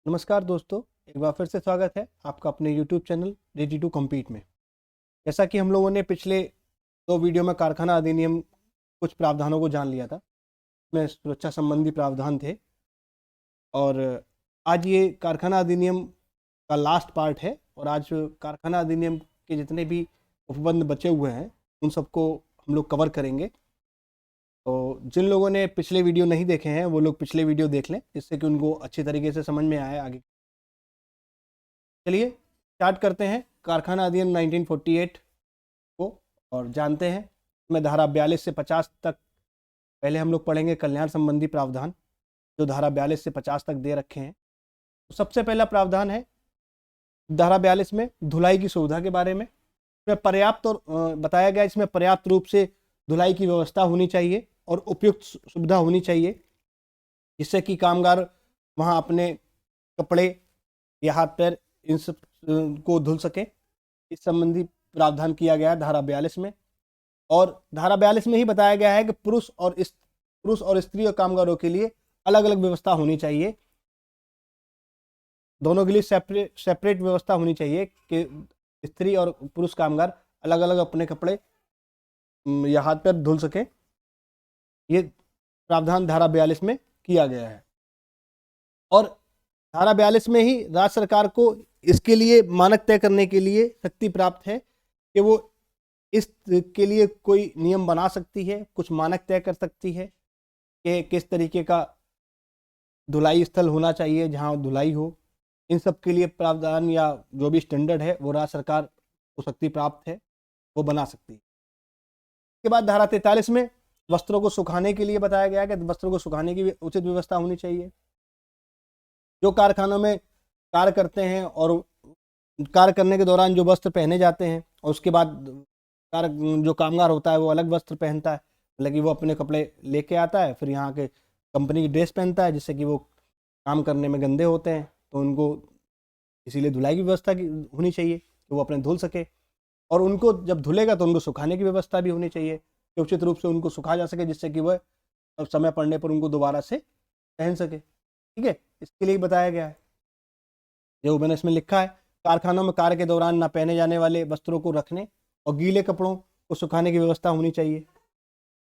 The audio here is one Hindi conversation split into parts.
नमस्कार दोस्तों, एक बार फिर से स्वागत है आपका अपने YouTube channel ready to compete में। जैसा कि हम लोगों ने पिछले 2 वीडियो में कारखाना अधिनियम कुछ प्रावधानों को जान लिया था, इसमें सुरक्षा संबंधी प्रावधान थे और आज ये कारखाना अधिनियम का लास्ट पार्ट है और आज कारखाना अधिनियम के जितने भी उपबंध बचे हुए हैं उन सबको हम लोग कवर करेंगे। तो जिन लोगों ने पिछले वीडियो नहीं देखे हैं वो लोग पिछले वीडियो देख लें, जिससे कि उनको अच्छी तरीके से समझ में आए आगे। चलिए स्टार्ट करते हैं कारखाना अधिनियम 1948 को और जानते हैं इसमें धारा 42 से 50 तक। पहले हम लोग पढ़ेंगे कल्याण संबंधी प्रावधान जो धारा 42 से 50 तक दे रखे हैं। तो सबसे पहला प्रावधान है धारा 42 में धुलाई की सुविधा के बारे में। इसमें पर्याप्त और बताया गया इसमें पर्याप्त रूप से धुलाई की व्यवस्था होनी चाहिए और उपयुक्त सुविधा होनी चाहिए, जिससे कि कामगार वहाँ अपने कपड़े या हाथ पैर इन सब को धुल सके। इस संबंधी प्रावधान किया गया है धारा 42 में। और धारा 42 में ही बताया गया है कि पुरुष और स्त्री और कामगारों के लिए अलग अलग व्यवस्था होनी चाहिए, दोनों के लिए सेपरेट व्यवस्था होनी चाहिए कि स्त्री और पुरुष कामगार अलग अलग अपने कपड़े या हाथ पैर धुल सके। ये प्रावधान धारा 42 में किया गया है और धारा 42 में ही राज्य सरकार को इसके लिए मानक तय करने के लिए शक्ति प्राप्त है कि वो इसके लिए कोई नियम बना सकती है, कुछ मानक तय कर सकती है कि किस तरीके का धुलाई स्थल होना चाहिए जहां धुलाई हो। इन सब के लिए प्रावधान या जो भी स्टैंडर्ड है वो राज्य सरकार को शक्ति प्राप्त है, वो बना सकती है। इसके बाद धारा 43 में वस्त्रों को सुखाने के लिए बताया गया है कि वस्त्रों को सुखाने की उचित व्यवस्था होनी चाहिए। जो कारखानों में कार्य करते हैं और कार्य करने के दौरान जो वस्त्र पहने जाते हैं और उसके बाद जो कामगार होता है वो अलग वस्त्र पहनता है, मतलब कि वो अपने कपड़े लेके आता है, फिर यहाँ के कंपनी की ड्रेस पहनता है, जिससे कि वो काम करने में गंदे होते हैं। तो उनको इसीलिए धुलाई की व्यवस्था होनी चाहिए कि वो अपने धुल सके, और उनको जब धुलेगा तो उनको सुखाने की व्यवस्था भी होनी चाहिए कि उचित रूप से उनको सुखा जा सके, जिससे कि वह समय पड़ने पर उनको दोबारा से पहन सके। ठीक है, इसके लिए बताया गया है जो मैंने इसमें लिखा है। कारखानों में कार्य के दौरान ना पहने जाने वाले वस्त्रों को रखने और गीले कपड़ों को सुखाने की व्यवस्था होनी चाहिए।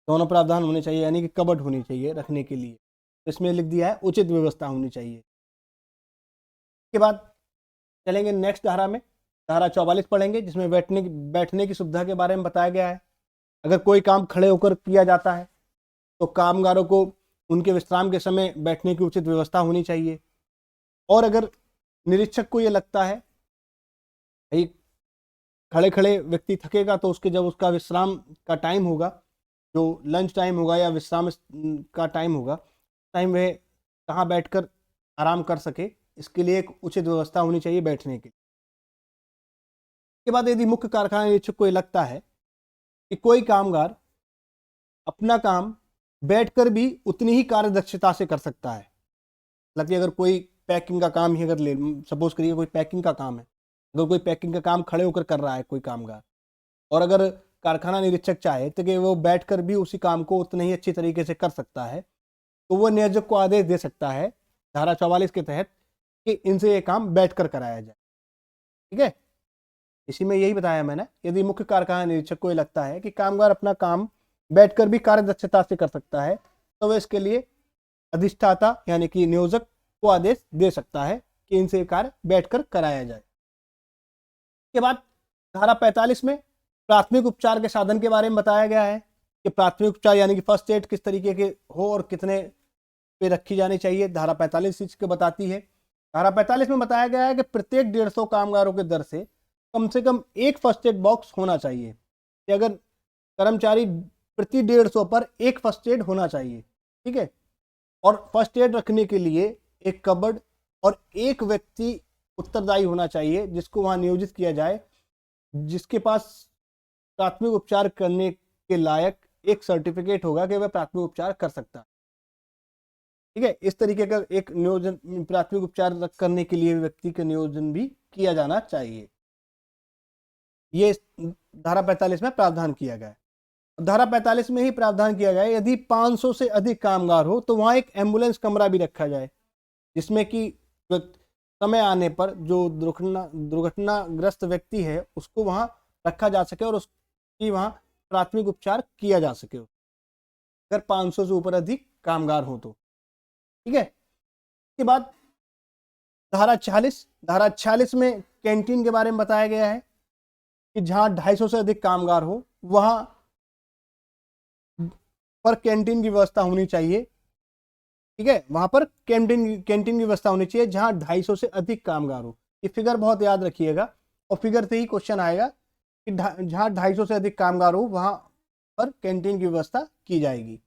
दोनों प्रावधान होने चाहिए, यानी कि कबर्ड होनी चाहिए रखने के लिए। तो इसमें लिख दिया है उचित व्यवस्था होनी चाहिए। इसके बाद चलेंगे नेक्स्ट धारा में, धारा 44 पढ़ेंगे, जिसमें बैठने की सुविधा के बारे में बताया गया है। अगर कोई काम खड़े होकर किया जाता है तो कामगारों को उनके विश्राम के समय बैठने की उचित व्यवस्था होनी चाहिए। और अगर निरीक्षक को ये लगता है भाई खड़े खड़े व्यक्ति थकेगा, तो उसके जब उसका विश्राम का टाइम होगा, जो लंच टाइम होगा या विश्राम का टाइम होगा, टाइम वह कहाँ बैठकर आराम कर सके, इसके लिए एक उचित व्यवस्था होनी चाहिए बैठने की। इसके बाद यदि मुख्य कारखाना निरीक्षक को ये लगता है कि कोई कामगार अपना काम बैठकर भी उतनी ही कार्यदक्षता से कर सकता है, मतलब कि अगर कोई पैकिंग का काम ही अगर ले सपोज करिए कोई पैकिंग का काम है, अगर कोई पैकिंग का काम खड़े होकर कर रहा है कोई कामगार, और अगर कारखाना निरीक्षक चाहे तो कि वो बैठकर भी उसी काम को उतने ही अच्छी तरीके से कर सकता है, तो वो नियोजक को आदेश दे सकता है धारा 44 के तहत कि इनसे ये काम बैठकर कराया जाए। ठीक है, इसी में यही बताया मैंने, यदि मुख्य कारखाना निरीक्षक को ये लगता है कि कामगार अपना काम बैठकर भी कार्यदक्षता से कर सकता है, तो वह इसके लिए अधिष्ठाता यानी कि नियोजक को आदेश दे सकता है कि इनसे कार्य बैठकर कराया जाए। के बाद धारा 45 में प्राथमिक उपचार के साधन के बारे में बताया गया है कि प्राथमिक उपचार यानी कि फर्स्ट एड किस तरीके के हो और कितने पे रखी जानी चाहिए। धारा 45 चीज को बताती है। धारा 45 में बताया गया है कि प्रत्येक 150 कामगारों के दर से कम एक फर्स्ट एड बॉक्स होना चाहिए, कि अगर कर्मचारी प्रति 150 पर एक फर्स्ट एड होना चाहिए। ठीक है, और फर्स्ट एड रखने के लिए एक कबर्ड और एक व्यक्ति उत्तरदायी होना चाहिए जिसको वहां नियोजित किया जाए, जिसके पास प्राथमिक उपचार करने के लायक एक सर्टिफिकेट होगा कि वह प्राथमिक उपचार कर सकता है। ठीक है, इस तरीके का एक नियोजन प्राथमिक उपचार करने के लिए व्यक्ति का नियोजन भी किया जाना चाहिए। ये धारा 45 में प्रावधान किया गया है। धारा 45 में ही प्रावधान किया गया है यदि 500 से अधिक कामगार हो तो वहां एक एम्बुलेंस कमरा भी रखा जाए, जिसमें कि समय आने पर जो दुर्घटनाग्रस्त व्यक्ति है उसको वहां रखा जा सके और उसकी वहां प्राथमिक उपचार किया जा सके, अगर 500 से ऊपर अधिक कामगार हो तो। ठीक है। इसके बाद धारा 46 में कैंटीन के बारे में बताया गया है कि जहां 250 से अधिक कामगार हो वहां पर कैंटीन की व्यवस्था होनी चाहिए। ठीक है, वहां पर कैंटीन की व्यवस्था होनी चाहिए जहां 250 से अधिक कामगार हो। ये फिगर बहुत याद रखिएगा और फिगर से ही क्वेश्चन आएगा कि जहां 250 से अधिक कामगार हो वहां पर कैंटीन की व्यवस्था की जाएगी।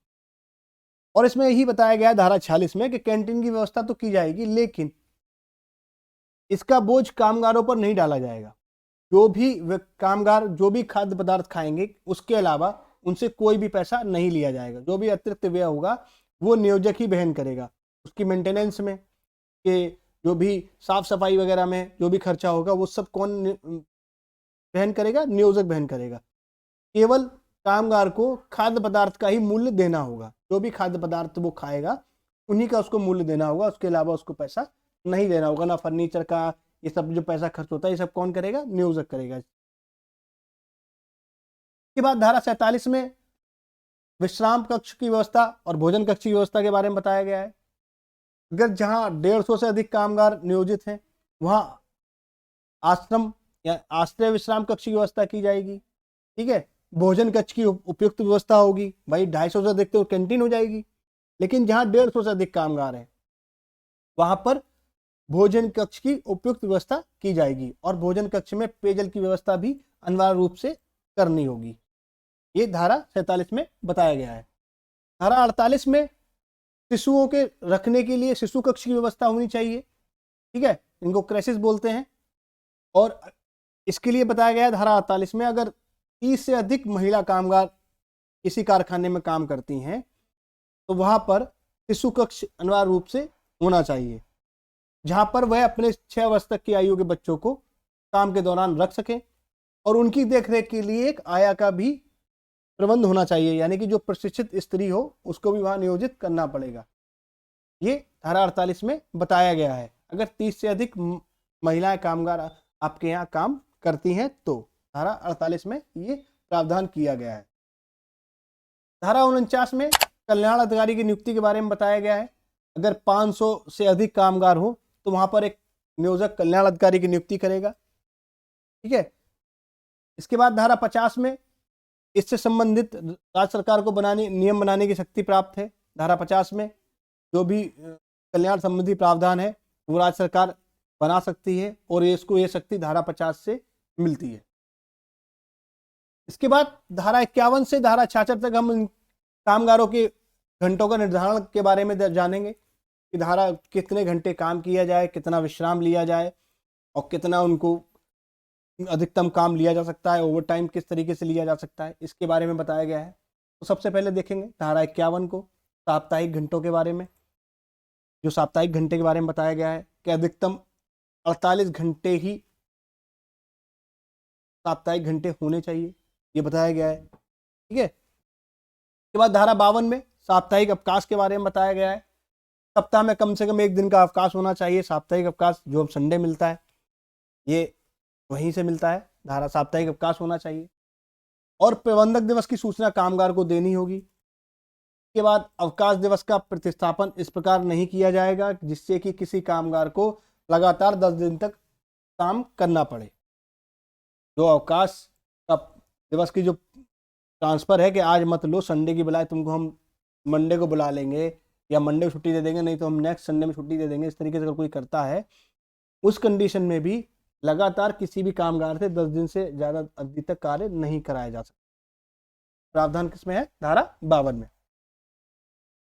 और इसमें यही बताया गया है धारा 46 में कि कैंटीन की व्यवस्था तो की जाएगी, लेकिन इसका बोझ कामगारों पर नहीं डाला जाएगा। जो भी कामगार जो भी खाद्य पदार्थ खाएंगे उसके अलावा उनसे कोई भी पैसा नहीं लिया जाएगा। जो भी अतिरिक्त व्यय होगा वो नियोजक ही वहन करेगा। उसकी मेंटेनेंस में कि जो भी साफ सफाई वगैरह में जो भी खर्चा होगा वो सब कौन वहन करेगा? नियोजक वहन करेगा। केवल कामगार को खाद्य पदार्थ का ही मूल्य देना होगा। जो भी खाद्य पदार्थ वो खाएगा उन्हीं का उसको मूल्य देना होगा, उसके अलावा उसको पैसा नहीं देना होगा। ना फर्नीचर का, ये सब जो पैसा खर्च होता है ये सब कौन करेगा? नियोजक करेगा। के बाद धारा 47 में विश्राम कक्ष की व्यवस्था और भोजन कक्ष की व्यवस्था के बारे में बताया गया है। अगर जहां 150 से अधिक कामगार नियोजित हैं वहां आश्रम या आश्रय विश्राम कक्ष की व्यवस्था की जाएगी। ठीक है, भोजन कक्ष की उपयुक्त व्यवस्था होगी। भाई 250 से अधिक तो कैंटीन हो जाएगी, लेकिन जहां 150 से अधिक कामगार हैं वहां पर भोजन कक्ष की उपयुक्त व्यवस्था की जाएगी और भोजन कक्ष में पेयजल की व्यवस्था भी अनिवार्य रूप से करनी होगी। ये धारा 47 में बताया गया है। धारा 48 में शिशुओं के रखने के लिए शिशु कक्ष की व्यवस्था होनी चाहिए। ठीक है, इनको क्रेसिस बोलते हैं। और इसके लिए बताया गया है धारा 48 में अगर 30 से अधिक महिला कामगार किसी कारखाने में काम करती हैं तो वहां पर शिशु कक्ष अनिवार्य रूप से होना चाहिए, जहां पर वह अपने 6 वर्ष तक की आयु के बच्चों को काम के दौरान रख सकें और उनकी देखरेख के लिए एक आया का भी प्रबंध होना चाहिए, यानी कि जो प्रशिक्षित स्त्री हो उसको भी वहां नियोजित करना पड़ेगा। ये धारा 48 में बताया गया है। अगर 30 से अधिक महिलाएं कामगार आपके यहाँ काम करती हैं तो धारा 48 में ये प्रावधान किया गया है। धारा 49 में कल्याण अधिकारी की नियुक्ति के बारे में बताया गया है। अगर 500 से अधिक कामगार हो तो वहां पर एक नियोजक कल्याण अधिकारी की नियुक्ति करेगा। ठीक है, इसके बाद धारा 50 में इससे संबंधित राज्य सरकार को नियम बनाने की शक्ति प्राप्त है। धारा 50 में जो भी कल्याण संबंधी प्रावधान है वो राज्य सरकार बना सकती है और ये शक्ति धारा 50 से मिलती है। इसके बाद धारा 51 से धारा 66 तक हम कामगारों के घंटों का निर्धारण के बारे में जानेंगे कि धारा कितने घंटे काम किया जाए, कितना विश्राम लिया जाए और कितना उनको अधिकतम काम लिया जा सकता है, ओवर टाइम किस तरीके से लिया जा सकता है, इसके बारे में बताया गया है। तो सबसे पहले देखेंगे धारा 51 को, साप्ताहिक घंटों के बारे में। जो साप्ताहिक घंटे के बारे में बताया गया है कि अधिकतम 48 घंटे ही साप्ताहिक घंटे होने चाहिए, ये बताया गया है। ठीक है, इसके बाद धारा 52 में साप्ताहिक अवकाश के बारे में बताया गया है। सप्ताह में कम से कम 1 दिन का अवकाश होना चाहिए। साप्ताहिक अवकाश जो संडे मिलता है ये वहीं से मिलता है। धारा साप्ताहिक अवकाश होना चाहिए और प्रबंधक दिवस की सूचना कामगार को देनी होगी। के बाद अवकाश दिवस का प्रतिस्थापन इस प्रकार नहीं किया जाएगा जिससे कि किसी कामगार को लगातार 10 दिन तक काम करना पड़े। जो अवकाश का दिवस की जो ट्रांसफर है कि आज मत लो, संडे की बजाय तुमको हम मंडे को बुला लेंगे या मंडे को छुट्टी दे देंगे, नहीं तो हम नेक्स्ट संडे में छुट्टी दे देंगे, इस तरीके से अगर कोई करता है उस कंडीशन में भी लगातार किसी भी कामगार से 10 दिन से ज़्यादा अवधि तक कार्य नहीं कराया जा सकता। प्रावधान किसमें है? धारा 52 में।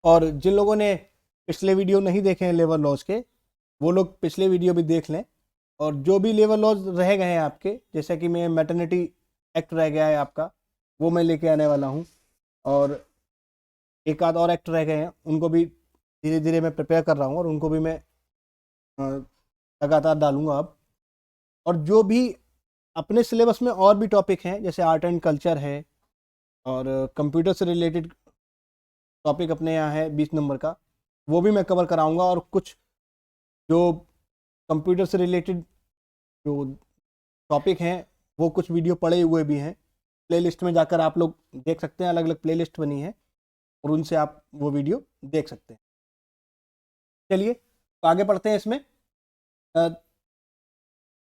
और जिन लोगों ने पिछले वीडियो नहीं देखे हैं लेबर लॉज के, वो लोग पिछले वीडियो भी देख लें। और जो भी लेबर लॉज रह गए हैं आपके, जैसे कि मैं मैटरनिटी एक्ट रह गया है आपका, वो मैं लेके आने वाला हूँ, और एक आध और एक्ट रह गए हैं उनको भी धीरे धीरे मैं प्रिपेयर कर रहा हूँ और उनको भी मैं लगातार डालूंगा अब। और जो भी अपने सिलेबस में और भी टॉपिक हैं जैसे आर्ट एंड कल्चर है और कंप्यूटर से रिलेटेड टॉपिक अपने यहाँ है 20 नंबर का, वो भी मैं कवर कराऊंगा। और कुछ जो कंप्यूटर से रिलेटेड जो टॉपिक हैं वो कुछ वीडियो पड़े हुए भी हैं, प्लेलिस्ट में जाकर आप लोग देख सकते हैं, अलग अलग प्लेलिस्ट बनी है और उनसे आप वो वीडियो देख सकते हैं। चलिए तो आगे पढ़ते हैं इसमें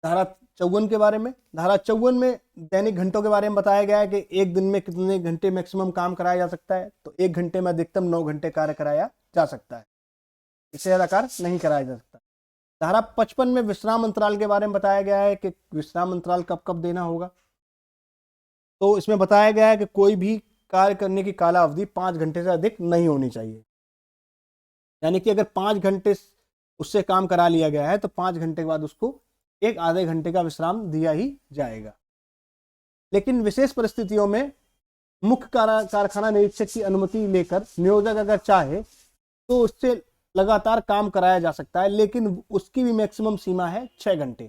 धारा 54 के बारे में। धारा 54 में दैनिक घंटों के बारे में बताया गया है कि एक दिन में कितने घंटे मैक्सिमम काम कराया जा सकता है। तो 1 घंटे में अधिकतम 9 घंटे कार्य कराया जा सकता है, इससे ज़्यादा कार्य नहीं कराया जा सकता। धारा 55 में विश्राम अंतराल के बारे में बताया गया है कि विश्राम अंतराल कब कब देना होगा। तो इसमें बताया गया है कि कोई भी कार्य करने की काला अवधि 5 घंटे से अधिक नहीं होनी चाहिए। यानी कि अगर 5 घंटे उससे काम करा लिया गया है तो 5 घंटे के बाद उसको एक आधे घंटे का विश्राम दिया ही जाएगा। लेकिन विशेष परिस्थितियों में मुख्य कारखाना निरीक्षक की अनुमति लेकर नियोजक अगर चाहे तो उससे लगातार काम कराया जा सकता है, लेकिन उसकी भी मैक्सिमम सीमा है 6 घंटे।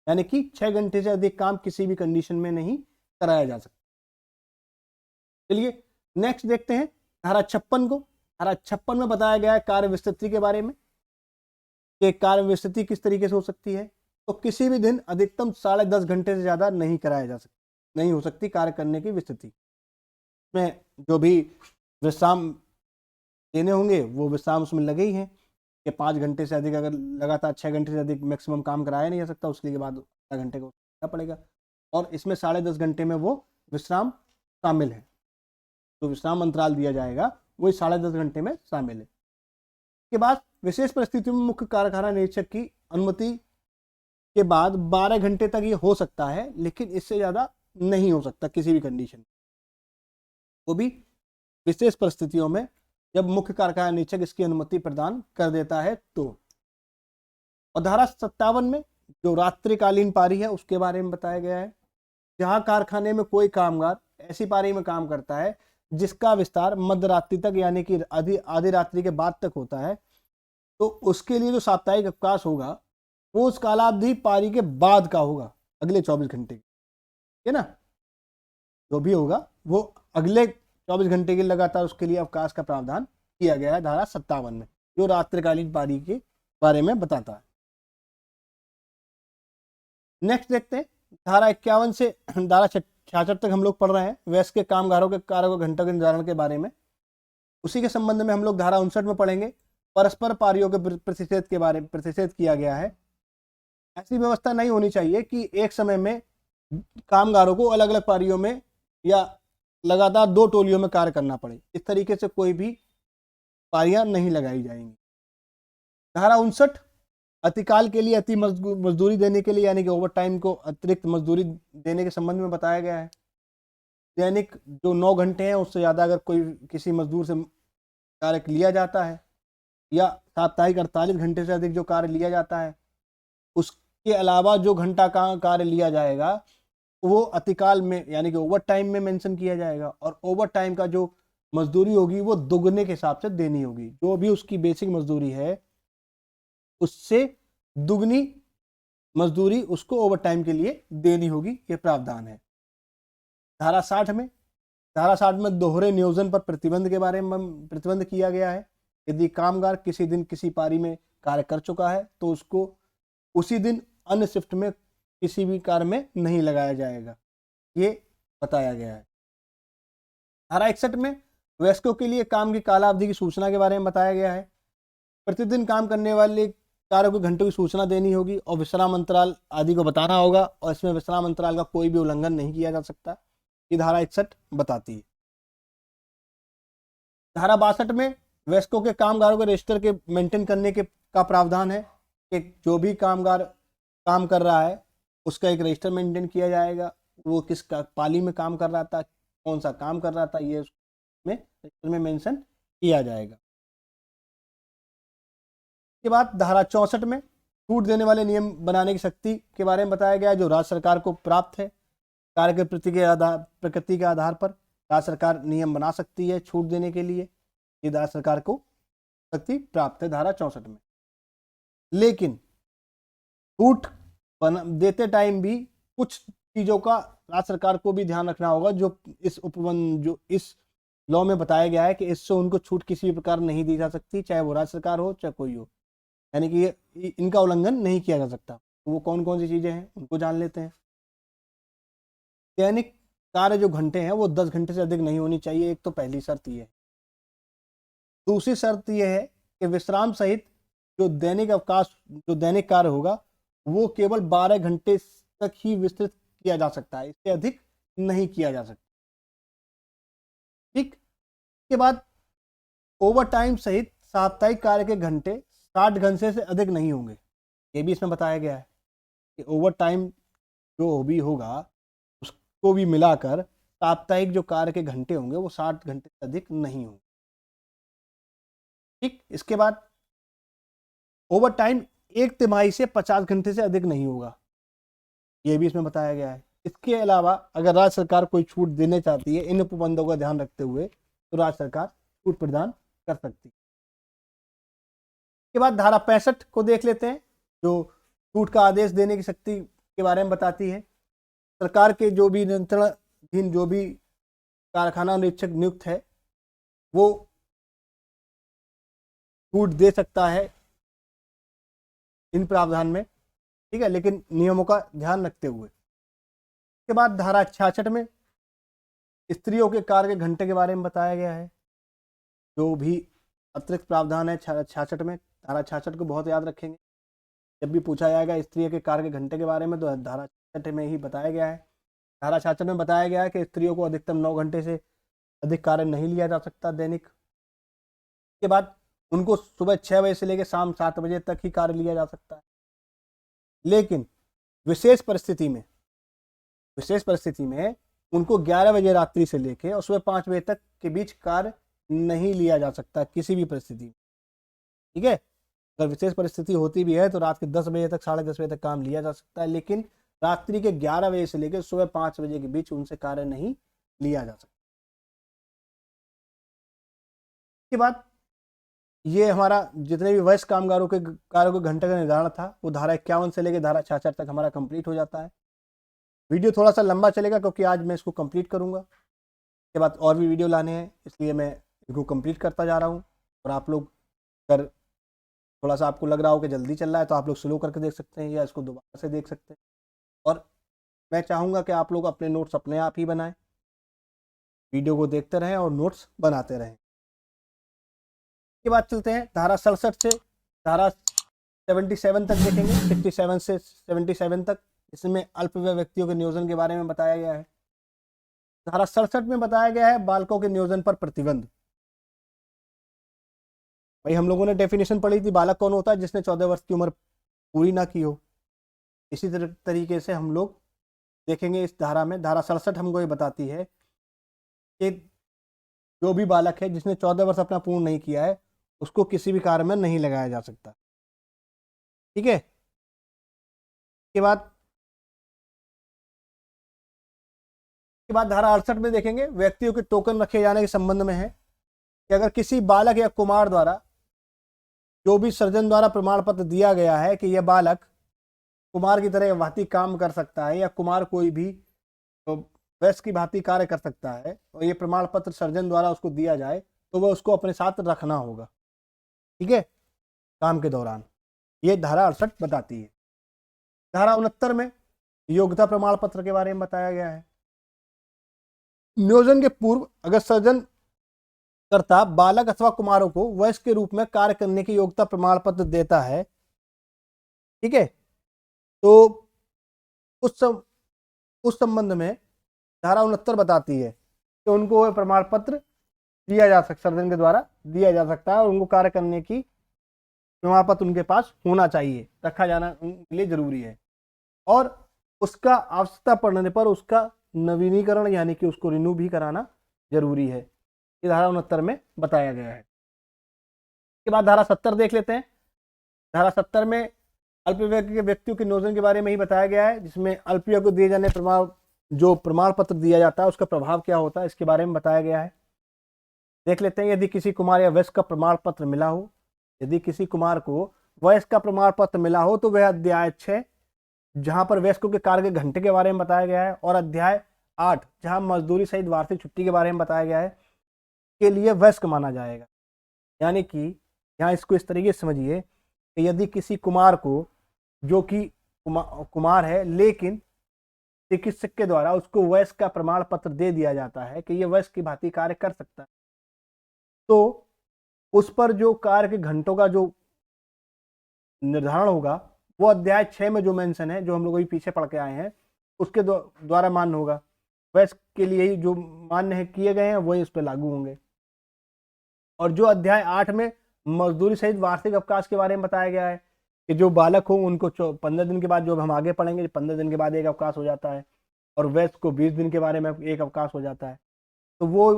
यानी कि 6 घंटे से अधिक काम किसी भी कंडीशन में नहीं कराया जा सकता। चलिए नेक्स्ट देखते हैं धारा 56 को। धारा 56 में बताया गया है कार्य विस्तृति के बारे में कि कार्य विस्तृति किस तरीके से हो सकती है। तो किसी भी दिन अधिकतम 10.5 घंटे से ज़्यादा नहीं कराया जा सकता, नहीं हो सकती कार्य करने की विस्तृति में। जो भी विश्राम देने होंगे वो विश्राम उसमें लगे ही हैं कि 5 घंटे से अधिक, अगर लगातार 6 घंटे से अधिक मैक्सिमम काम कराया नहीं जा सकता, उसके बाद आधा घंटे को करना पड़ेगा। और इसमें 10.5 घंटे में वो विश्राम शामिल है। तो विश्राम अंतराल दिया जाएगा वही 10.5 घंटे में शामिल है। के बाद विशेष परिस्थितियों में मुख्य कारखाना निरीक्षक की अनुमति के बाद 12 घंटे तक ये हो सकता है, लेकिन इससे ज़्यादा नहीं हो सकता किसी भी कंडीशन में, वो भी विशेष परिस्थितियों में जब मुख्य कारखाना निरीक्षक इसकी अनुमति प्रदान कर देता है तो। और धारा 57 में जो रात्रिकालीन पारी है उसके बारे में बताया गया है। जहां कारखाने में कोई कामगार ऐसी पारी में काम करता है जिसका विस्तार मध्य रात्रि तक यानी कि आधी रात्रि के बाद तक होता है, तो उसके लिए जो साप्ताहिक अवकाश होगा वो उस कालावधि पारी के बाद का होगा, अगले 24 घंटे, है ना। जो भी होगा वो अगले 24 घंटे के लगातार उसके लिए अवकाश का प्रावधान किया गया है धारा 57 में, जो रात्रिकालीन पारी के बारे में बताता है। नेक्स्ट देखते हैं धारा 51 से धारा 66 तक हम लोग पढ़ रहे हैं वयस्क के कामगारों के कार्य घंटों के निर्धारण के बारे में। उसी के संबंध में हम लोग धारा 59 में पढ़ेंगे परस्पर पारियों के प्रतिषेध के बारे में प्रतिषेध किया गया है। ऐसी व्यवस्था नहीं होनी चाहिए कि एक समय में कामगारों को अलग अलग पारियों में या लगातार 2 टोलियों में कार्य करना पड़े। इस तरीके से कोई भी पारियां नहीं लगाई जाएंगी। धारा 59 अतिकाल के लिए अति मजदूरी देने के लिए यानी कि ओवर टाइम को अतिरिक्त मजदूरी देने के संबंध में बताया गया है। दैनिक जो 9 घंटे हैं उससे ज़्यादा अगर कोई किसी मजदूर से कार्य लिया जाता है या साप्ताहिक 48 घंटे से अधिक जो कार्य लिया जाता है, उसके अलावा जो घंटा का कार्य लिया जाएगा वो अतिकाल में यानी कि ओवर टाइम में मेंशन किया जाएगा। और ओवर टाइम का जो मजदूरी होगी वो दुगने के हिसाब से देनी होगी। जो भी उसकी बेसिक मजदूरी है उससे दुगनी मजदूरी उसको ओवर टाइम के लिए देनी होगी, ये प्रावधान है। धारा 60 में दोहरे नियोजन पर प्रतिबंध के बारे में प्रतिबंध किया गया है। यदि कामगार किसी दिन किसी पारी में कार्य कर चुका है तो उसको उसी दिन अन्य शिफ्ट में किसी भी कार्य में नहीं लगाया जाएगा, ये बताया गया है। धारा 61 में वयस्कों के लिए काम की कालावधि की सूचना के बारे में बताया गया है। प्रतिदिन काम करने वाले कार्यों के घंटों की सूचना देनी होगी और विश्राम अंतराल आदि को बताना होगा, और इसमें विश्राम अंतराल का कोई भी उल्लंघन नहीं किया जा सकता, ये धारा 61 बताती है। धारा 62 में वयस्कों के कामगारों के रजिस्टर के मेंटेन करने के का प्रावधान है कि जो भी कामगार काम कर रहा है उसका एक रजिस्टर मेंटेन किया जाएगा। वो किस पाली में काम कर रहा था, कौन सा काम कर रहा था, ये उसमें रजिस्टर में मेंशन किया जाएगा। के बाद धारा 64 में छूट देने वाले नियम बनाने की शक्ति के बारे में बताया गया है, जो राज्य सरकार को प्राप्त है। कार्य के प्रकृति के आधार पर राज्य सरकार नियम बना सकती है छूट देने के लिए, ये राज्य सरकार को शक्ति प्राप्त है धारा 64 में। लेकिन छूट देते टाइम भी कुछ चीज़ों का राज्य सरकार को भी ध्यान रखना होगा, जो इस लॉ में बताया गया है कि इससे उनको छूट किसी भी प्रकार नहीं दी जा सकती, चाहे वो राज्य सरकार हो चाहे कोई हो। यानी कि इनका उल्लंघन नहीं किया जा सकता। वो कौन कौन सी चीज़ें हैं उनको जान लेते हैं। दैनिक कार्य जो घंटे हैं वो 10 घंटे से अधिक नहीं होनी चाहिए, एक तो पहली शर्त ये है। दूसरी शर्त यह है कि विश्राम सहित जो दैनिक अवकाश, जो दैनिक कार्य होगा वो केवल 12 घंटे तक ही विस्तृत किया जा सकता है, इससे अधिक नहीं किया जा सकता। ठीक, के बाद ओवर टाइम सहित साप्ताहिक कार्य के घंटे 60 घंटे से अधिक नहीं होंगे, ये भी इसमें बताया गया है कि ओवर टाइम जो भी होगा उसको भी मिलाकर साप्ताहिक जो कार्य के घंटे होंगे वो 60 घंटे से अधिक नहीं होंगे। ठीक, इसके बाद ओवर टाइम एक तिमाही से 50 घंटे से अधिक नहीं होगा, ये भी इसमें बताया गया है। इसके अलावा अगर राज्य सरकार कोई छूट देने चाहती है इन उपबंधों का ध्यान रखते हुए तो राज्य सरकार छूट प्रदान कर सकती है। के बाद धारा 65 को देख लेते हैं, जो छूट का आदेश देने की शक्ति के बारे में बताती है। सरकार के जो भी नियंत्रणाधीन जो भी कारखाना निरीक्षक नियुक्त है वो छूट दे सकता है इन प्रावधान में, ठीक है, लेकिन नियमों का ध्यान रखते हुए। इसके बाद धारा 66 में स्त्रियों के कार्य के घंटे के बारे में बताया गया है। जो भी अतिरिक्त प्रावधान है 66 में, धारा 66 को बहुत याद रखेंगे, जब भी पूछा जाएगा स्त्रियों के कार्य के घंटे के बारे में तो धारा 66 में ही बताया गया है। धारा 66 में बताया गया है कि स्त्रियों को अधिकतम 9 घंटे से अधिक कार्य नहीं लिया जा सकता दैनिक। के बाद उनको सुबह 6 बजे से लेकर शाम 7 बजे तक ही कार्य लिया जा सकता है, लेकिन विशेष परिस्थिति में उनको 11 बजे रात्रि से लेकर और सुबह 5 बजे तक के बीच कार्य नहीं लिया जा सकता किसी भी परिस्थिति में। ठीक है, अगर विशेष परिस्थिति होती भी है तो रात के 10 बजे तक 10:30 बजे तक काम लिया जा सकता है, लेकिन रात्रि के 11 बजे से लेकर सुबह 5 बजे के बीच उनसे कार्य नहीं लिया जा सकता। इसके बाद ये हमारा जितने भी वयस्क कामगारों के कार्यों के घंटे का निर्धारण था वो धारा 51 से लेकर धारा 66 तक हमारा कंप्लीट हो जाता है। वीडियो थोड़ा सा लंबा चलेगा क्योंकि आज मैं इसको कंप्लीट करूंगा, इसके बाद और भी वीडियो लाने हैं, इसलिए मैं इसको कंप्लीट करता जा रहा हूँ। और आप लोग अगर थोड़ा सा आपको लग रहा हो कि जल्दी चल रहा है तो आप लोग स्लो करके देख सकते हैं या इसको दोबारा से देख सकते हैं। और मैं चाहूँगा कि आप लोग अपने नोट्स अपने आप ही बनाएं, वीडियो को देखते रहें और नोट्स बनाते रहें। के बाद चलते हैं धारा 67 से धारा 77 तक देखेंगे, 67 से 77 तक, इसमें अल्पवय व्यक्तियों के नियोजन के बारे में बताया गया है। धारा 67 में बताया गया है बालकों के नियोजन पर प्रतिबंध। भाई हम लोगों ने डेफिनेशन पढ़ी थी, बालक कौन होता है? जिसने 14 वर्ष की उम्र पूरी ना की हो। इसी तरीके से हम लोग देखेंगे इस धारा में, धारा 67 हमको ये बताती है कि जो भी बालक है जिसने 14 वर्ष अपना पूर्ण नहीं किया है उसको किसी भी कार्य में नहीं लगाया जा सकता। ठीक है, के बाद धारा 68 में देखेंगे व्यक्तियों के टोकन रखे जाने के संबंध में है कि अगर किसी बालक या कुमार द्वारा जो भी सर्जन द्वारा प्रमाण पत्र दिया गया है कि यह बालक कुमार की तरह भांति काम कर सकता है या कुमार कोई भी तो वयस्क की भांति कार्य कर सकता है और ये प्रमाण पत्र सर्जन द्वारा उसको दिया जाए तो वह उसको अपने साथ रखना होगा, ठीक है, काम के दौरान। ये धारा 68 बताती है। धारा 69 में योग्यता प्रमाण पत्र के बारे में बताया गया है। नियोजन के पूर्व अगर सर्जन कर्ता बालक अथवा कुमारों को वयस्क के रूप में कार्य करने की योग्यता प्रमाण पत्र देता है, ठीक है, तो उस संबंध में धारा 69 बताती है कि उनको प्रमाण पत्र दिया जा सकता, सर्जन के द्वारा दिया जा सकता है और उनको कार्य करने की प्रमाण पत्र उनके पास होना चाहिए, रखा जाना उनके लिए जरूरी है। और उसका आवश्यकता पड़ने पर उसका नवीनीकरण यानी कि उसको रिन्यू भी कराना जरूरी है, ये धारा 69 में बताया गया है। इसके बाद धारा 70 देख लेते हैं। धारा 70 में अल्पवय के व्यक्तियों के नियोजन के बारे में ही बताया गया है, जिसमें अल्पवय को दिए जाने जो प्रमाण पत्र दिया जाता है उसका प्रभाव क्या होता है इसके बारे में बताया गया है। देख लेते हैं। यदि किसी कुमार या वयस्क का प्रमाण पत्र मिला हो, यदि किसी कुमार को वयस्क का प्रमाण पत्र मिला हो तो वह अध्याय 6 जहां पर वयस्कों के कार्य के घंटे के बारे में बताया गया है और अध्याय 8 जहां मजदूरी सहित वार्षिक छुट्टी के बारे में बताया गया है के लिए वयस्क माना जाएगा। यानी कि यहाँ इसको इस तरीके से समझिए कि यदि किसी कुमार को, जो कि कुमार है लेकिन चिकित्सक के द्वारा उसको वयस्क का प्रमाण पत्र दे दिया जाता है कि ये वयस्क की भांति कार्य कर सकता है, तो उस पर जो कार्य के घंटों का जो निर्धारण होगा वो अध्याय 6 में जो मेंशन है, जो हम लोग अभी पीछे पढ़ के आए हैं, उसके द्वारा मान्य होगा। वयस्क के लिए ही जो मान्य है किए गए हैं वही उस पर लागू होंगे। और जो अध्याय 8 में मजदूरी सहित वार्षिक अवकाश के बारे में बताया गया है कि जो बालक हो उनको 15 दिन के बाद, जो हम आगे पढ़ेंगे, 15 दिन के बाद एक अवकाश हो जाता है, और वयस्क को 20 दिन के बारे में एक अवकाश हो जाता है, तो वो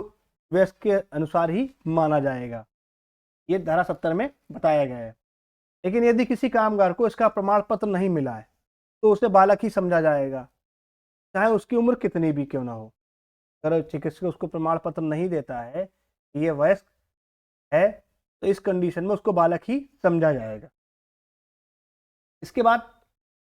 वयस्क के अनुसार ही माना जाएगा। ये धारा 70 में बताया गया है। लेकिन यदि किसी कामगार को इसका प्रमाण पत्र नहीं मिला है तो उसे बालक ही समझा जाएगा, चाहे उसकी उम्र कितनी भी क्यों ना हो। अगर चिकित्सक उसको प्रमाण पत्र नहीं देता है कि ये वयस्क है, तो इस कंडीशन में उसको बालक ही समझा जाएगा। इसके बाद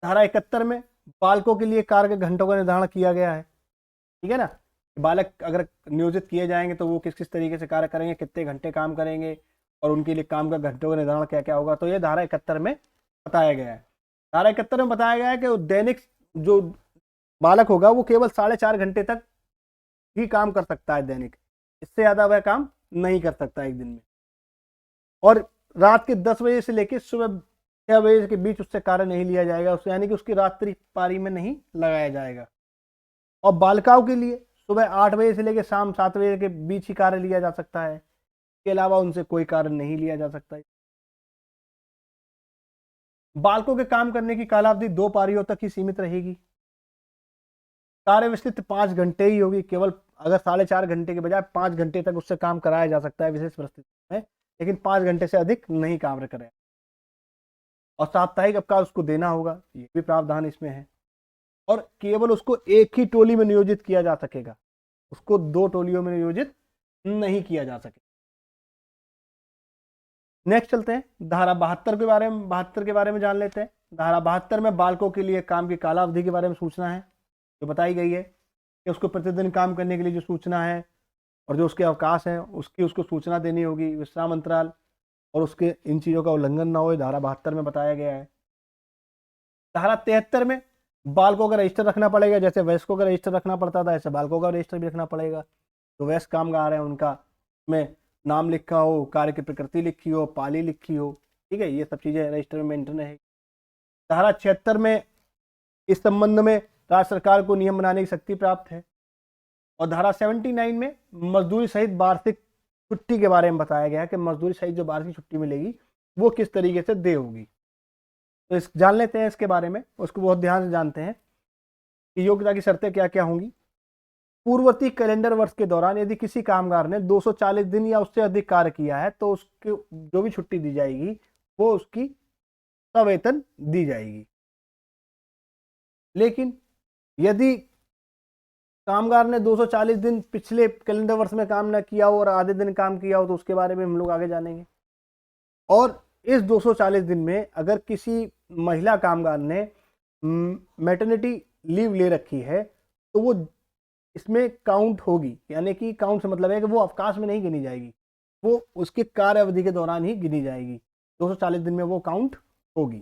धारा 71 में बालकों के लिए कार्य के घंटों का निर्धारण किया गया है। ठीक है ना, बालक अगर नियोजित किए जाएंगे तो वो किस किस तरीके से कार्य करेंगे, कितने घंटे काम करेंगे, और उनके लिए काम का घंटों का निर्धारण क्या क्या होगा, तो ये धारा 71 में बताया गया है। धारा 71 में बताया गया है कि दैनिक जो बालक होगा वो केवल 4.5 घंटे तक ही काम कर सकता है दैनिक, इससे ज्यादा वह काम नहीं कर सकता एक दिन में। और रात के 10 बजे से लेकर सुबह 6 बजे के बीच उससे कार्य नहीं लिया जाएगा, उससे यानी कि उसकी रात्रि पारी में नहीं लगाया जाएगा। और बालिकाओं के लिए सुबह 8 बजे से लेकर शाम 7 बजे के बीच ही कार्य लिया जा सकता है, इसके अलावा उनसे कोई कार्य नहीं लिया जा सकता है। बालकों के काम करने की कालावधि 2 पारियों तक ही सीमित रहेगी। कार्य विस्तृत 5 घंटे ही होगी, केवल अगर 4.5 घंटे के बजाय 5 घंटे तक उससे काम कराया जा सकता है विशेष परिस्थिति में, लेकिन 5 घंटे से अधिक नहीं कार्य करें। और साप्ताहिक अवकाश उसको देना होगा, ये भी प्रावधान इसमें है। और केवल उसको एक ही टोली में नियोजित किया जा सकेगा, उसको 2 टोलियों में नियोजित नहीं किया जा सकेगा। नेक्स्ट चलते हैं धारा 72 के बारे में जान लेते हैं। धारा 72 में बालकों के लिए काम की कालावधि के बारे में सूचना है जो बताई गई है कि उसको प्रतिदिन काम करने के लिए जो सूचना है और जो उसके अवकाश हैं उसकी उसको सूचना देनी होगी, विश्राम अंतराल, और उसके इन चीज़ों का उल्लंघन ना हो, धारा 72 में बताया गया है। धारा 73 में बालकों का रजिस्टर रखना पड़ेगा, जैसे वयस्कों का रजिस्टर रखना पड़ता था ऐसे बालकों का रजिस्टर भी रखना पड़ेगा। तो वयस्क कामगार हैं उनका में नाम लिखा हो, कार्य की प्रकृति लिखी हो, पाली लिखी हो, ठीक है, ये सब चीज़ें रजिस्टर में मेंटेन है। धारा 76 में इस संबंध में राज्य सरकार को नियम बनाने की शक्ति प्राप्त है। और धारा 79 में मजदूरी सहित वार्षिक छुट्टी के बारे में बताया गया है कि मजदूरी सहित जो वार्षिक छुट्टी मिलेगी वो किस तरीके से दे होगी। तो इस जान लेते हैं इसके बारे में, उसको बहुत ध्यान से जानते हैं कि योग्यता की शर्तें क्या क्या होंगी। पूर्ववर्ती कैलेंडर वर्ष के दौरान यदि किसी कामगार ने 240 दिन या उससे अधिक कार्य किया है तो उसको जो भी छुट्टी दी जाएगी वो उसकी सवेतन दी जाएगी। लेकिन यदि कामगार ने 240 दिन पिछले कैलेंडर वर्ष में काम न किया हो और आधे दिन काम किया हो तो उसके बारे में हम लोग आगे जानेंगे। और इस 240 दिन में अगर किसी महिला कामगार ने मैटरनिटी लीव ले रखी है तो वो इसमें काउंट होगी, यानी कि काउंट से मतलब है कि वो अवकाश में नहीं गिनी जाएगी, वो उसके कार्य अवधि के दौरान ही गिनी जाएगी। 240 दिन में वो काउंट होगी।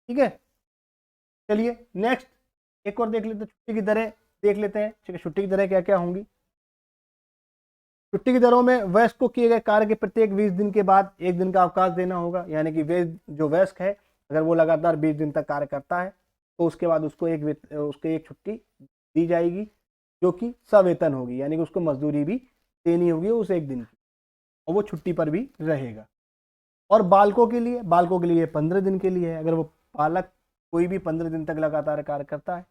ठीक है, चलिए नेक्स्ट एक और देख लेते हैं, छुट्टी की दरें देख लेते हैं। ठीक है, छुट्टी की दरें क्या क्या होंगी। छुट्टी की दरों में वयस्क को किए गए कार्य के प्रत्येक 20 दिन के बाद 1 दिन का अवकाश देना होगा, यानी कि जो वयस्क है अगर वो लगातार 20 दिन तक कार्य करता है तो उसके बाद उसको एक छुट्टी दी जाएगी जो कि सवेतन होगी, यानी कि उसको मजदूरी भी देनी होगी उस 1 दिन की, और वो छुट्टी पर भी रहेगा। और बालकों के लिए 15 दिन के लिए है। अगर वो बालक कोई भी 15 दिन तक लगातार कार्य करता है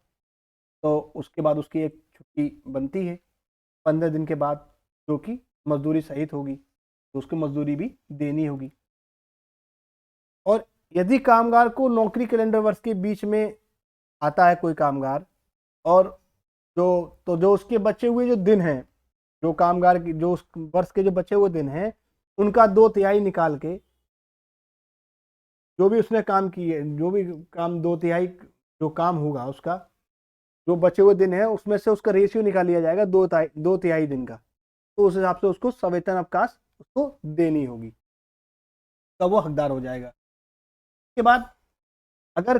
तो उसके बाद उसकी एक छुट्टी बनती है 15 दिन के बाद, जो कि मजदूरी सहित होगी, तो उसको मजदूरी भी देनी होगी। और यदि कामगार को नौकरी कैलेंडर वर्ष के बीच में आता है कोई कामगार, और जो उसके बचे हुए जो दिन हैं, जो कामगार की जो उस वर्ष के जो बचे हुए दिन हैं उनका 2/3 निकाल के, जो भी उसने काम किए, जो भी काम 2/3 जो काम होगा उसका जो बचे हुए दिन है उसमें से उसका रेशियो निकाल लिया जाएगा 2/3 दिन का, तो उस हिसाब से उसको सवेतन अवकाश उसको देनी होगी, तब वो हकदार हो जाएगा। के बाद अगर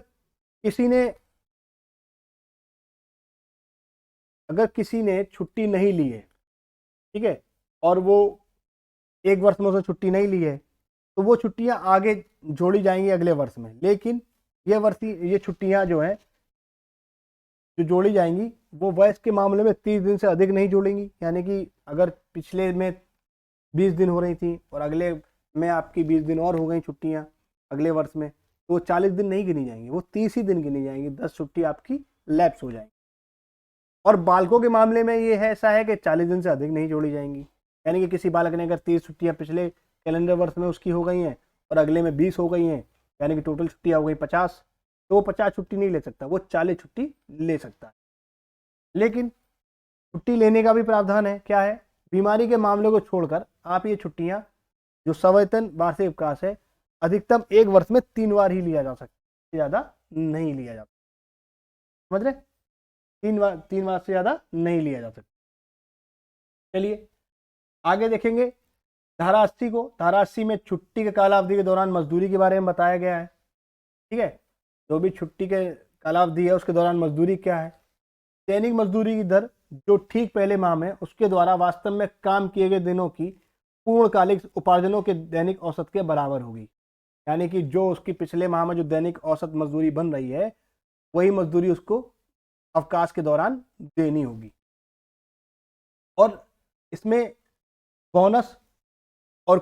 किसी ने छुट्टी नहीं ली है, ठीक है, और वो एक वर्ष में उसने छुट्टी नहीं ली है, तो वो छुट्टियां आगे जोड़ी जाएंगी अगले वर्ष में। लेकिन ये छुट्टियां जो है जो जोड़ी जाएंगी वो वर्ष के मामले में 30 दिन से अधिक नहीं जोड़ेंगी। यानी कि अगर पिछले में 20 दिन हो रही थी और अगले में आपकी 20 दिन और हो गई छुट्टियां अगले वर्ष में, तो वो 40 दिन नहीं गिनी जाएंगी, वो 30 ही दिन गिनी जाएंगी। 10 छुट्टी आपकी लैप्स हो जाएंगी। और बालकों के मामले में ये है ऐसा है कि 40 दिन से अधिक नहीं जोड़ी जाएंगी। यानी कि किसी बालक ने अगर 30 छुट्टियां पिछले कैलेंडर वर्ष में उसकी हो गई हैं और अगले में 20 हो गई हैं, यानी कि टोटल छुट्टियां हो गई 50, तो वो 50 छुट्टी नहीं ले सकता, वो 40 छुट्टी ले सकता है। लेकिन छुट्टी लेने का भी प्रावधान है। क्या है? बीमारी के मामले को छोड़कर आप ये छुट्टियां जो सवेतन वार्षिक अवकाश है अधिकतम एक वर्ष में 3 बार ही लिया जा सकता है, ज़्यादा नहीं लिया जाता। समझ रहे? 3 बार से ज़्यादा नहीं लिया जा सकता। चलिए आगे देखेंगे धारा 80 को। धारा 80 में छुट्टी के कालावधि के दौरान मजदूरी के बारे में बताया गया है। ठीक है, जो भी छुट्टी के कालावधि है उसके दौरान मजदूरी क्या है। दैनिक मजदूरी की दर जो ठीक पहले माह में उसके द्वारा वास्तव में काम किए गए दिनों की पूर्णकालिक उपार्जनों के दैनिक औसत के बराबर होगी। यानी कि जो उसकी पिछले माह में जो दैनिक औसत मजदूरी बन रही है वही मजदूरी उसको अवकाश के दौरान देनी होगी। और इसमें बोनस और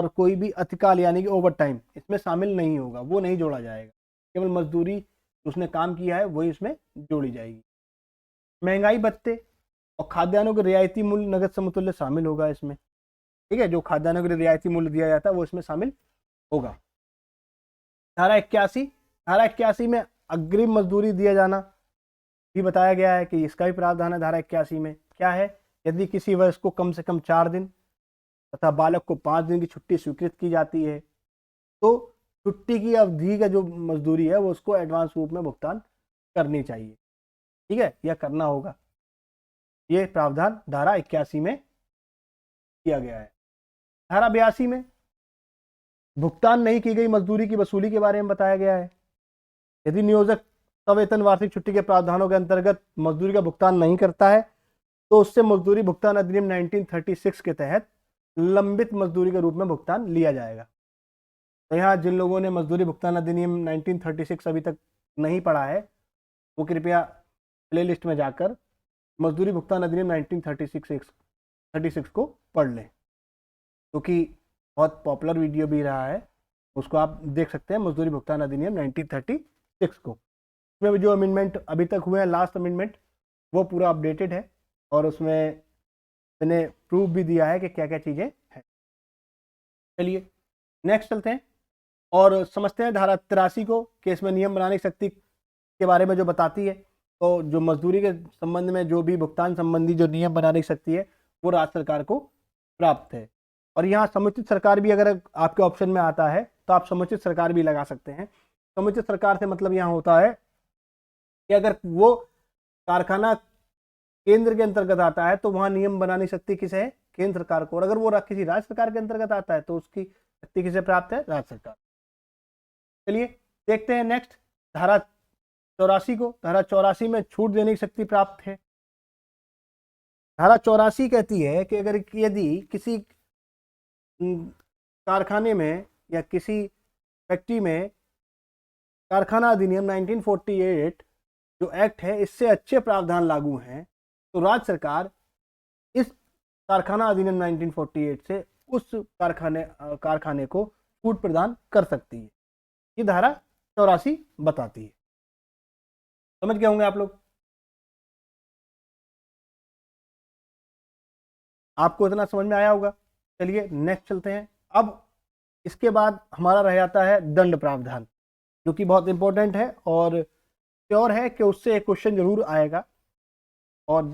कोई भी अतिकाल यानी कि ओवर टाइम इसमें शामिल नहीं होगा, वो नहीं जोड़ा जाएगा। केवल मजदूरी उसने काम किया है वही इसमें जोड़ी जाएगी। महंगाई भत्ते और खाद्यान्नों के रियायती मूल्य नगद समतुल्य शामिल होगा इसमें। ठीक है, जो खाद्यान्नों के लिए रियायती मूल्य दिया जाता है वो इसमें शामिल होगा। धारा 81 में अग्रिम मजदूरी दिया जाना भी बताया गया है कि इसका भी प्रावधान है। धारा 81 में क्या है? यदि किसी वर्ष को कम से कम 4 दिन तथा बालक को 5 दिन की छुट्टी स्वीकृत की जाती है तो छुट्टी की अवधि का जो मजदूरी है वो उसको एडवांस रूप में भुगतान करनी चाहिए। ठीक है, यह करना होगा। ये प्रावधान धारा 81 में किया गया है। धारा 82 में भुगतान नहीं की गई मजदूरी की वसूली के बारे में बताया गया है। यदि नियोजक सवेतन वार्षिक छुट्टी के प्रावधानों के अंतर्गत मजदूरी का भुगतान नहीं करता है तो उससे मजदूरी भुगतान अधिनियम 1936 के तहत लंबित मजदूरी के रूप में भुगतान लिया जाएगा। तो यहाँ जिन लोगों ने मजदूरी भुगतान अधिनियम 1936 अभी तक नहीं पढ़ा है वो कृपया प्लेलिस्ट में जाकर मजदूरी भुगतान अधिनियम 1936 को पढ़ लें, क्योंकि बहुत पॉपुलर वीडियो भी रहा है, उसको आप देख सकते हैं मजदूरी भुगतान अधिनियम 1936 को। इसमें जो अमेंडमेंट अभी तक हुए हैं, लास्ट अमेंडमेंट, वो पूरा अपडेटेड है और उसमें मैंने प्रूफ भी दिया है कि क्या क्या चीज़ें हैं। चलिए नेक्स्ट चलते हैं और समझते हैं धारा 83 को, केस में नियम बनाने की शक्ति के बारे में जो बताती है। तो जो मजदूरी के संबंध में जो भी भुगतान संबंधी जो नियम बनाने की शक्ति है वो राज्य सरकार को प्राप्त है। और यहाँ समुचित सरकार भी अगर आपके ऑप्शन में आता है तो आप समुचित सरकार भी लगा सकते हैं। समुचित सरकार से मतलब यहाँ होता है कि अगर वो कारखाना केंद्र के अंतर्गत आता है तो वहाँ नियम बनाने की शक्ति किसे है? केंद्र सरकार को। और अगर वो किसी राज्य सरकार के अंतर्गत आता है तो उसकी शक्ति किसे प्राप्त है? राज्य सरकार। चलिए देखते हैं नेक्स्ट धारा 84 को। धारा 84 में छूट देने की शक्ति प्राप्त है। धारा 84 कहती है कि अगर यदि किसी कारखाने में या किसी फैक्ट्री में कारखाना अधिनियम 1948 जो एक्ट है इससे अच्छे प्रावधान लागू हैं तो राज्य सरकार इस कारखाना अधिनियम 1948 से उस कारखाने को छूट प्रदान कर सकती है। ये धारा 84 बताती है। समझ गए होंगे आप लोग? आपको इतना समझ में आया होगा। चलिए नेक्स्ट चलते हैं। अब इसके बाद हमारा रह जाता है दंड प्रावधान, जो कि बहुत इंपॉर्टेंट है और श्योर है कि उससे एक क्वेश्चन जरूर आएगा। और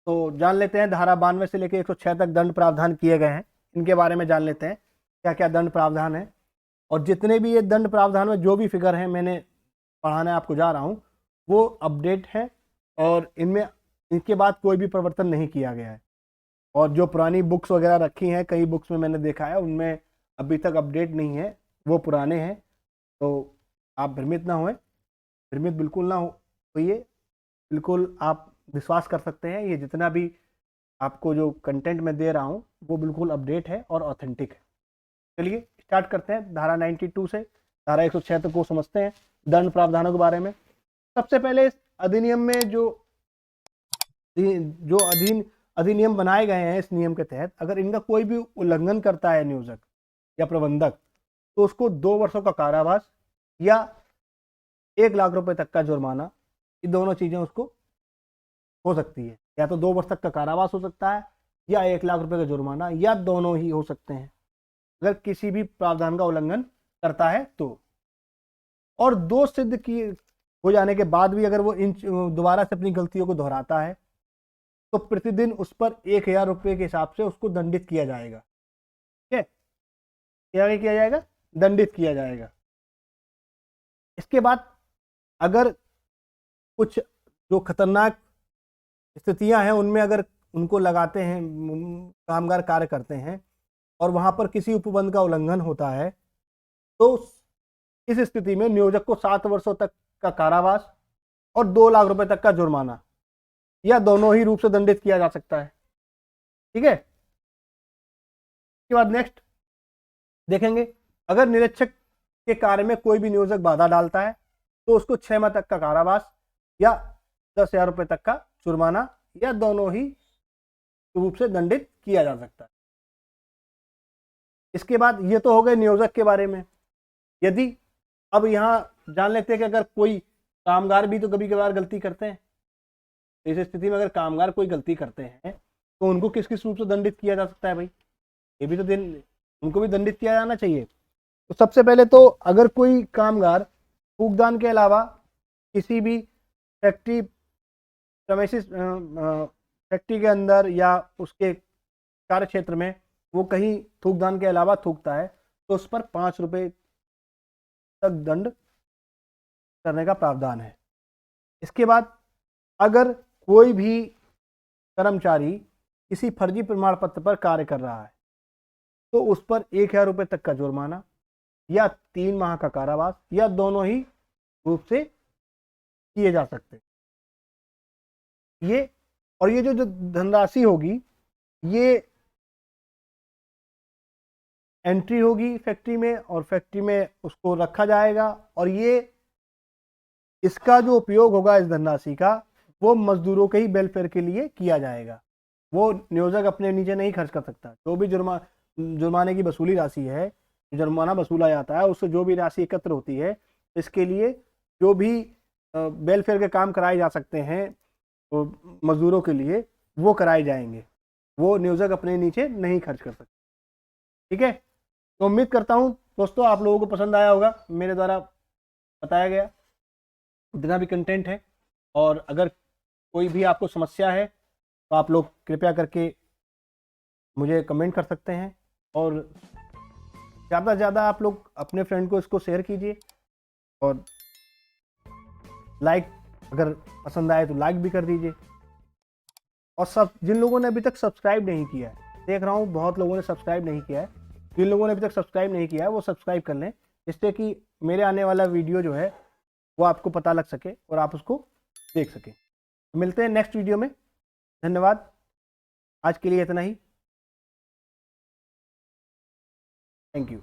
तो जान लेते हैं धारा 92 से लेकर 106 तक दंड प्रावधान किए गए हैं, इनके बारे में जान लेते हैं क्या क्या दंड प्रावधान है। और जितने भी ये दंड प्रावधान में जो भी फिगर हैं मैंने पढ़ाने आपको जा रहा हूँ वो अपडेट है और इनमें इनके बाद कोई भी परिवर्तन नहीं किया गया है। और जो पुरानी बुक्स वगैरह रखी हैं, कई बुक्स में मैंने देखा है उनमें अभी तक अपडेट नहीं है, वो पुराने हैं। तो आप भ्रमित ना होएं, भ्रमित बिल्कुल ना होइए, बिल्कुल आप विश्वास कर सकते हैं ये जितना भी आपको जो कंटेंट मैं दे रहा हूँ वो बिल्कुल अपडेट है और ऑथेंटिक है। चलिए स्टार्ट करते हैं धारा 92 से धारा 176 को समझते हैं दंड प्रावधानों के बारे में। सबसे पहले इस अधिनियम में जो अधिनियम बनाए गए हैं, इस नियम के तहत अगर इनका कोई भी उल्लंघन करता है नियोजक या प्रबंधक, तो उसको 2 वर्षों का कारावास या 1 लाख रुपए तक का जुर्माना, ये दोनों चीजें उसको हो सकती है। या तो 2 वर्ष तक का कारावास हो सकता है या 1 लाख रुपए का जुर्माना, या दोनों ही हो सकते हैं अगर किसी भी प्रावधान का उल्लंघन करता है तो। और दोष सिद्ध की हो जाने के बाद भी अगर वो इन दोबारा से अपनी गलतियों को दोहराता है तो प्रतिदिन उस पर 1,000 रुपये के हिसाब से उसको दंडित किया जाएगा। ठीक है, क्या किया जाएगा? दंडित किया जाएगा। इसके बाद अगर कुछ जो खतरनाक स्थितियां हैं उनमें अगर उनको लगाते हैं, कामगार कार्य करते हैं और वहां पर किसी उपबंध का उल्लंघन होता है, तो इस स्थिति में नियोजक को 7 वर्षों तक का कारावास और 2 लाख रुपए तक का जुर्माना या दोनों ही रूप से दंडित किया जा सकता है। ठीक है, इसके बाद नेक्स्ट देखेंगे, अगर निरीक्षक के कार्य में कोई भी नियोजक बाधा डालता है तो उसको 6 माह तक का कारावास या 10,000 रुपए तक का जुर्माना या दोनों ही रूप से दंडित किया जा सकता है। इसके बाद ये तो हो गए नियोजक के बारे में। यदि अब यहाँ जान लेते हैं कि अगर कोई कामगार भी तो कभी कभार गलती करते हैं, इस स्थिति में अगर कामगार कोई गलती करते हैं तो उनको किस किस रूप से दंडित किया जा सकता है भाई, ये भी तो उनको भी दंडित किया जाना चाहिए। तो सबसे पहले तो अगर कोई कामगार फूकदान के अलावा किसी भी फैक्ट्री प्रेमिसेस फैक्ट्री के अंदर या उसके कार्य क्षेत्र में वो कहीं थूकदान के अलावा थूकता है तो उस पर 5 रुपए तक दंड करने का प्रावधान है। इसके बाद अगर कोई भी कर्मचारी किसी फर्जी प्रमाण पत्र पर कार्य कर रहा है तो उस पर 1,000 रुपए तक का जुर्माना या 3 माह का कारावास या दोनों ही रूप से किए जा सकते हैं। ये और ये जो धनराशि होगी ये एंट्री होगी फैक्ट्री में और फैक्ट्री में उसको रखा जाएगा और ये इसका जो उपयोग होगा इस धनराशि का वो मजदूरों के ही वेलफेयर के लिए किया जाएगा। वो नियोजक अपने नीचे नहीं खर्च कर सकता। जो भी जुर्माने की वसूली राशि है, जुर्माना वसूला जाता है, उससे जो भी राशि एकत्र होती है इसके लिए जो भी वेलफेयर के काम कराए जा सकते हैं तो मजदूरों के लिए वो कराए जाएंगे, वो नियोजक अपने नीचे नहीं खर्च कर सकते। ठीक है, तो उम्मीद करता हूँ दोस्तों आप लोगों को पसंद आया होगा मेरे द्वारा बताया गया जितना भी कंटेंट है। और अगर कोई भी आपको समस्या है तो आप लोग कृपया करके मुझे कमेंट कर सकते हैं और ज़्यादा से ज़्यादा आप लोग अपने फ्रेंड को इसको शेयर कीजिए और लाइक अगर पसंद आए तो लाइक भी कर दीजिए। और सब जिन लोगों ने अभी तक सब्सक्राइब नहीं किया है, देख रहा हूँ बहुत लोगों ने सब्सक्राइब नहीं किया है, जिन लोगों ने अभी तक सब्सक्राइब नहीं किया है वो सब्सक्राइब कर लें जिससे कि मेरे आने वाला वीडियो जो है वो आपको पता लग सके और आप उसको देख सकें। मिलते हैं नेक्स्ट वीडियो में। धन्यवाद, आज के लिए इतना ही। Thank you.